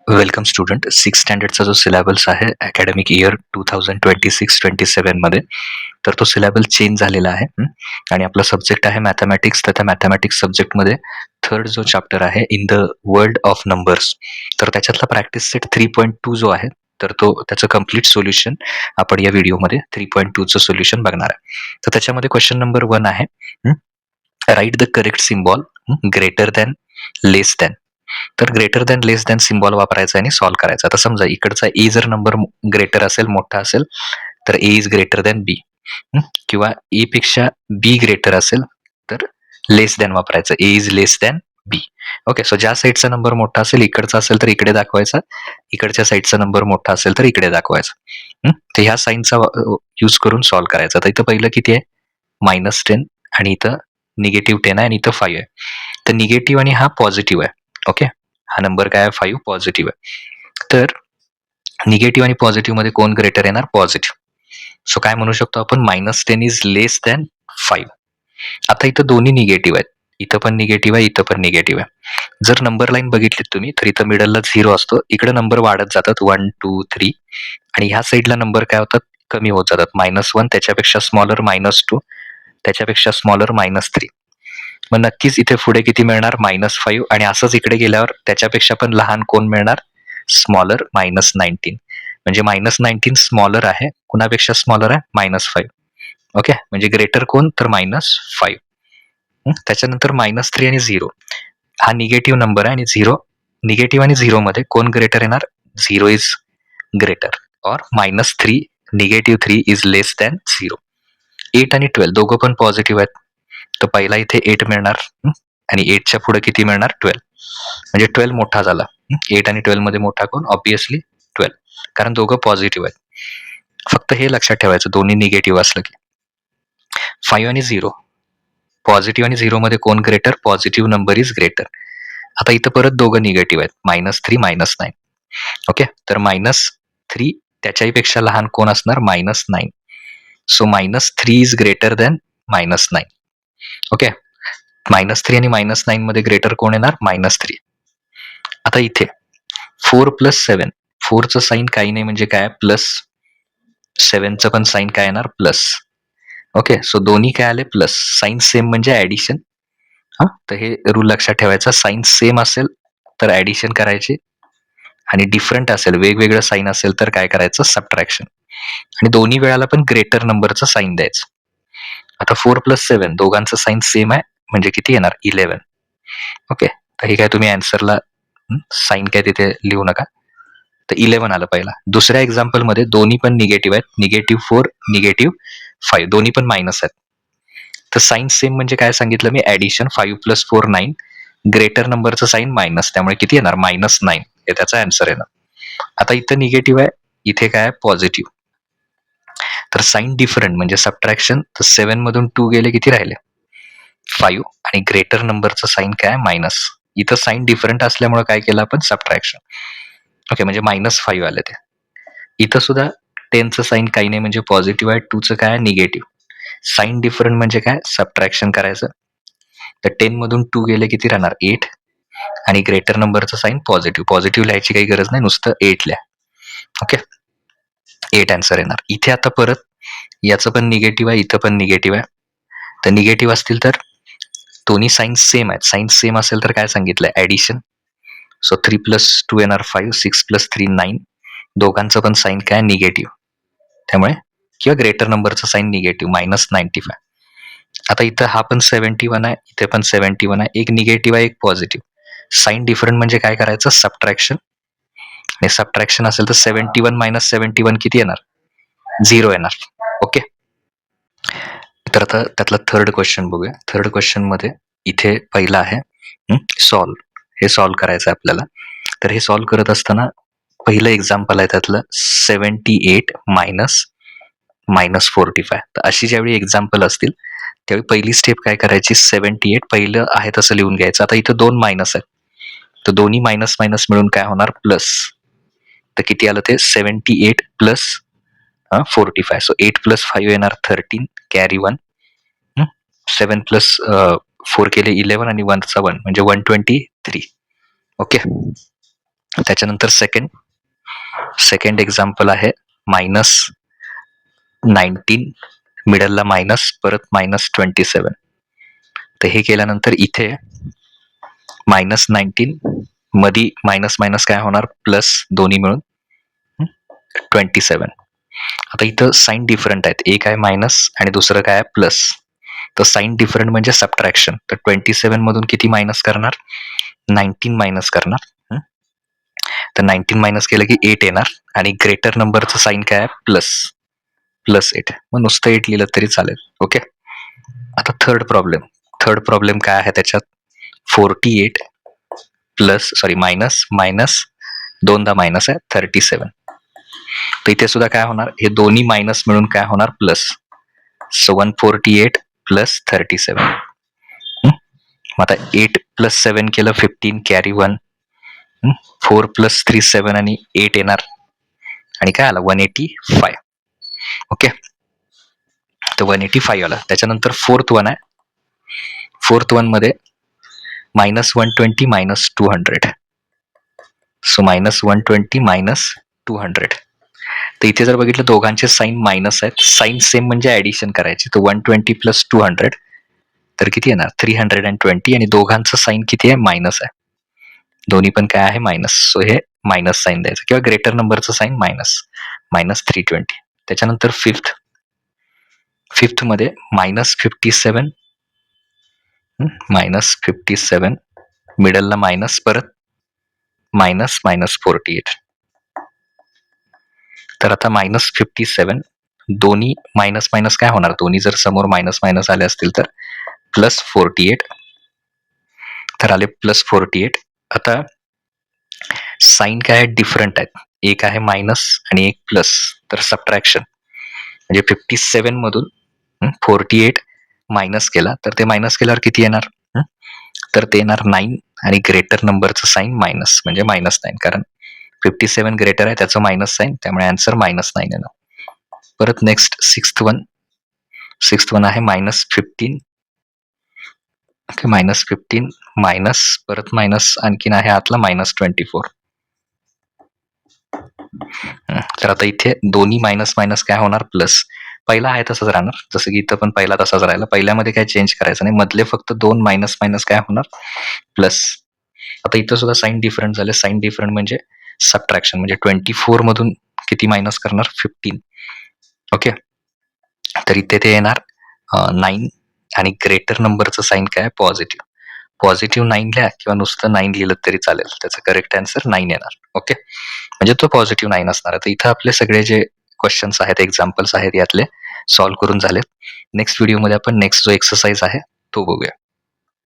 Welcome student. Six स्टँडर्डचा जो syllabus आहे academic year 2026-27 मध्ये, तर तो सिलेबस चेंज झालेला आहे. आणि आपला सब्जेक्ट आहे मॅथमॅटिक्स. तर त्या मॅथमॅटिक्स सब्जेक्टमध्ये थर्ड जो चॅप्टर आहे in the world of numbers, तर त्याच्यातला प्रॅक्टिस सेट 3.2 जो आहे, तर तो त्याचं कंप्लीट सोल्युशन आपण या व्हिडिओमध्ये 3.2चं सोल्युशन बघणार आहे. तर त्याच्यामध्ये क्वेश्चन नंबर 1 आहे, write the correct symbol greater than, less than. तर ग्रेटर दॅन, लेस दॅन सिम्बॉल वापरायचा आणि सॉल्व्ह करायचा. आता समजा इकडचा ए जर नंबर ग्रेटर असेल, मोठा असेल, तर ए इज ग्रेटर दॅन बी. किंवा ए पेक्षा बी ग्रेटर असेल तर लेस दॅन वापरायचं, A is less than B. Okay. So ज्या साईडचा नंबर मोठा असेल, इकडचा असेल तर इकडे दाखवायचा, इकडच्या साईडचा नंबर मोठा असेल तर इकडे दाखवायचा. तर ह्या साईनचा यूज करून सॉल्व्ह करायचा. तर इथं पहिलं किती आहे, -10 आणि इथं -10 आहे आणि इथं 5 आहे. तर निगेटिव्ह आणि हा पॉझिटिव्ह आहे. ओके. हा नंबर काय आहे, 5 पॉझिटिव्ह आहे. तर निगेटिव्ह आणि पॉझिटिव्ह मध्ये कोण ग्रेटर येणार, पॉझिटिव्ह. सो काय म्हणू शकतो आपण, -10 इज लेस दॅन 5. आता इथं दोन्ही निगेटिव्ह आहेत, इथं पण निगेटिव्ह आहे, इथं पण निगेटिव्ह आहे. जर नंबर लाईन बघितलीत तुम्ही तर इथं मिडलला 0 असतो, इकडे नंबर वाढत जातात 1 2 3 आणि ह्या साईडला नंबर काय होतात, कमी होत जातात. -1 त्याच्यापेक्षा स्मॉलर, -2 त्याच्यापेक्षा स्मॉलर, -3. मग नक्कीच इथे पुढे किती मिळणार, -5. आणि असंच इकडे गेल्यावर त्याच्यापेक्षा पण लहान कोण मिळणार, स्मॉलर, -19. म्हणजे -19 स्मॉलर आहे, कुणापेक्षा स्मॉलर आहे, -5. ओके. म्हणजे ग्रेटर कोण, तर -5. त्याच्यानंतर -3 आणि 0 हा निगेटिव्ह नंबर आहे आणि 0, निगेटिव्ह आणि 0 मध्ये कोण ग्रेटर येणार, 0 इज ग्रेटर. और -3, -3 इज लेस दॅन 0. 8 आणि 12 दोघं पण पॉझिटिव्ह आहेत, तर पहिला इथे 8 मिळणार आणि 8च्या पुढे किती मिळणार, 12. म्हणजे 12 मोठा झाला. 8 आणि 12 मध्ये मोठा कोण, ऑब्विसली 12, कारण दोघं पॉझिटिव्ह आहेत. फक्त हे लक्षात ठेवायचं, दोन्ही निगेटिव्ह असलं की. 5 आणि 0, पॉझिटिव्ह आणि 0 मध्ये कोण greater, positive number is greater. आता इथं परत दोघं निगेटिव्ह आहेत, -3 -9. ओके. तर -3 त्याच्याही पेक्षा लहान कोण असणार, -9. So -3 is greater than -9. Okay. -3 आणि -9 मध्ये ग्रेटर कोण येणार, -3. आता इथे 4 + 7, 4चं साईन काही नाही म्हणजे काय, प्लस. 7चं पण साईन काय येणार, प्लस. ओके. सो दोन्ही काय आले, प्लस. साईन सेम म्हणजे ऍडिशन. तर हे रूल लक्षात ठेवायचा, साईन सेम असेल तर ऍडिशन करायची आणि डिफरंट असेल, वेगवेगळं साईन असेल तर काय करायचं, सबट्रॅक्शन. आणि दोन्ही वेळाला पण ग्रेटर नंबरचं साईन द्यायचं. आता 4 + 7 दोघांचं साईन सेम आहे, म्हणजे किती येणार, 11. ओके. तर हे काय तुम्ही आन्सरला साईन काय तिथे लिहू नका. तर 11 आलं पहिला. दुसऱ्या एक्झाम्पलमध्ये दोन्ही पण निगेटिव्ह आहेत, -4, -5 दोन्ही पण मायनस आहेत. तर साईन सेम म्हणजे काय सांगितलं मी, ऍडिशन. 5 + 4 9, ग्रेटर नंबरचं साईन मायनस, त्यामुळे किती येणार, -9. हे त्याचा आन्सर येणार. आता इथं निगेटिव्ह आहे, इथे काय आहे, पॉझिटिव्ह. तर साईन डिफरंट म्हणजे सबट्रॅक्शन. तर 7 मधून 2 गेले, किती राहिले, 5. आणि ग्रेटर नंबरचं साईन काय, मायनस. इथं साईन डिफरंट असल्यामुळे काय केलं आपण, सबट्रॅक्शन. ओके. म्हणजे -5 आले ते. इथं सुद्धा 10चं साईन काही नाही म्हणजे पॉझिटिव्ह आहे, 2चं काय, निगेटिव्ह. साईन डिफरंट म्हणजे काय, सबट्रॅक्शन करायचं. तर 10 मधून 2 गेले, किती राहणार, 8. आणि ग्रेटर नंबरचं साईन पॉझिटिव्ह. पॉझिटिव्ह लिहायची काही गरज नाही, नुसतं 8 लिहा. ओके. 8 आन्सर येणार. इथे आता परत याचं पण निगेटिव्ह आहे, इथं पण निगेटिव्ह आहे. तर निगेटिव्ह असतील तर दोन्ही साईन सेम आहेत. साईन सेम असेल तर काय सांगितलंय, ऍडिशन. सो 3 + 2 येणार 5, 6 + 3 9. दोघांचं पण साईन काय, निगेटिव्ह. त्यामुळे किंवा ग्रेटर नंबरचं साईन निगेटिव्ह, -95. आता इथं हा पण 71 आहे, इथे पण 71 आहे. एक निगेटिव्ह आहे, एक पॉझिटिव्ह. साईन डिफरंट म्हणजे काय करायचं, सबट्रॅक्शन. आणि सबट्रॅक्शन असेल तर 71 - 71 किती येणार, 0 येणार. ओके. तर आता त्यातला थर्ड क्वेश्चन बघूया. थर्ड क्वेश्चन मध्ये इथे पहिला आहे सॉल्व. हे सॉल्व करायचं आहे आपल्याला. तर हे सॉल्व करत असताना पहिलं एक्झाम्पल आहे त्यातलं 78 - -45. तर अशी ज्यावेळी एक्झाम्पल असतील त्यावेळी पहिली स्टेप काय करायची, 78 पहिलं आहे तसं लिहून घ्यायचं. आता इथं 2 मायनस आहेत, तर दोन्ही मायनस मायनस मिळून काय होणार, प्लस. तर किती आलं ते, 78 + 45. सो 8 + 5 येणार 13, कॅरी 1. 7 + 4 केले 11 आणि 1चा 1 म्हणजे 123. ओके. त्याच्यानंतर सेकंड एक्झाम्पल आहे -19, मिडलला मायनस, परत -27. तर हे केल्यानंतर इथे -19 मधी मायनस मायनस काय होणार, प्लस, दोन्ही मिळून 27. आता इथं साइन डिफरंट आहेत, एक आहे मायनस आणि दुसरं काय आहे प्लस. तर साइन डिफरंट म्हणजे सबट्रॅक्शन. तर 27 मधून किती मायनस करणार, 19 मायनस करणार. तर 19 मायनस केलं की 8 येणार आणि ग्रेटर नंबरचं साइन काय आहे, +8. मग नुसतं 8 लिहिलं तरी चालेल. ओके. आता थर्ड प्रॉब्लेम काय आहे त्याच्यात, 48 मायनस दोनदा मायनस आहे 37. तर इथे सुद्धा काय होणार, हे दोन्ही मायनस मिळून काय होणार, प्लस. So 148 plus 37. मग आता 8 + 7 केलं 15, कॅरी 1. 4 + 3 7 आणि 8 येणार आणि काय आला 185. ओके. तर 185 आला. त्याच्यानंतर फोर्थ वन मध्ये -120 -200. सो -120 -200. तर इथे जर बघितलं दोघांचे साइन मायनस आहेत, साइन सेम म्हणजे ऍडिशन करायची. तर 120 + 200 तर किती येणार, 320. आणि दोघांचं साइन किती आहे, मायनस आहे. दोन्ही पण काय आहे, मायनस. सो हे मायनस साइन द्यायचं किंवा ग्रेटर नंबरचं साइन -320. त्याच्यानंतर फिफ्थ मध्ये -57 मिडलला मायनस, परत -48. तर आता -57 दोन्ही मायनस मायनस काय होणार, दोन्ही जर समोर मायनस मायनस आले असतील तर +48. तर आले +48. आता साइन काय डिफरंट आहेत, एक आहे मायनस आणि एक प्लस. तर सबट्रॅक्शन म्हणजे 57 मधून 48 मायनस केला तर ते मायनस केल्यावर किती येणार, तर ते येणार 9 आणि ग्रेटर नंबरचं साइन मायनस म्हणजे -9. कारण 57 ग्रेटर आहे, त्याचं मायनस साइन, त्यामुळे आन्सर -9 येणार. परत नेक्स्ट सिक्स्थ वन आहे -15. ओके, -15 मायनस, परत मायनस आणखीन आहे आतला -24. तर आता इथे दोन्ही मायनस मायनस काय होणार, प्लस. पहिला आहे तसंच राहणार, जसं की इथं पण पहिला तसाच राहिला. पहिल्यामध्ये काय चेंज करायचं नाही, मधले फक्त 2 मायनस मायनस काय होणार, प्लस. आता इथं सुद्धा साइन डिफरंट झाले. साइन डिफरंट म्हणजे सबट्रॅक्शन, म्हणजे 24 मधून किती मायनस करणार, 15. ओके. तर इथे ते येणार 9 आणि ग्रेटर नंबरचं साइन काय, पॉझिटिव्ह. पॉझिटिव्ह 9 लिहा किंवा नुसतं 9 लिहिलं तरी चालेल. त्याचं करेक्ट आन्सर 9 येणार. ओके. म्हणजे तो पॉझिटिव्ह 9 असणार आहे. तर इथं आपले सगळे जे क्वेश्चन्स आहेत, एक्झाम्पल्स आहेत, यातले सॉल्व्ह करून झालेत. नेक्स्ट व्हिडिओमध्ये आपण नेक्स्ट जो एक्सरसाइज आहे तो बघूया.